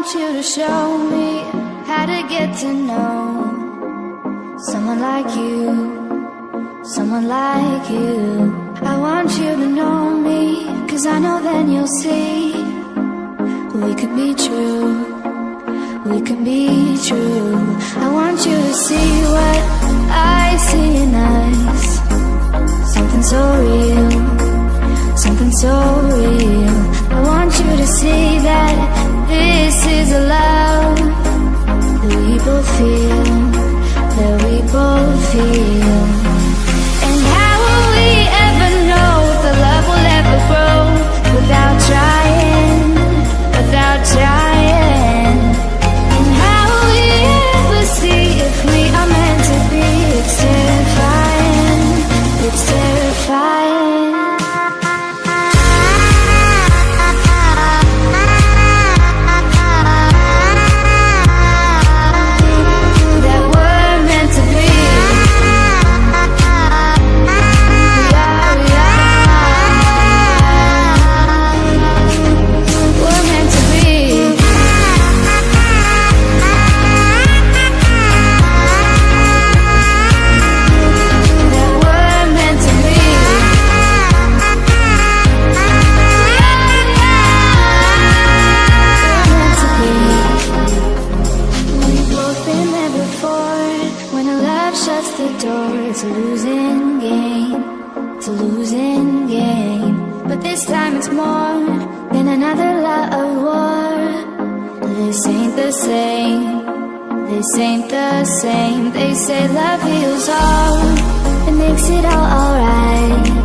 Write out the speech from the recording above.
want you to show me how to get to know someone like you, someone like you. I want you to know me, 'cause I know then you'll see we could be true, we can be true. I want you to see what I see in us, something so real, something so real. I want you to see that this is a love that we both feel, that we both feel. And how will we ever know if the love will ever grow without trying, without trying? And how will we ever see if we are meant to be? It's terrifying, it's terrifying. It's a losing game, it's a losing game. But this time it's more than another love war. This ain't the same, this ain't the same. They say love heals all, it makes it all alright.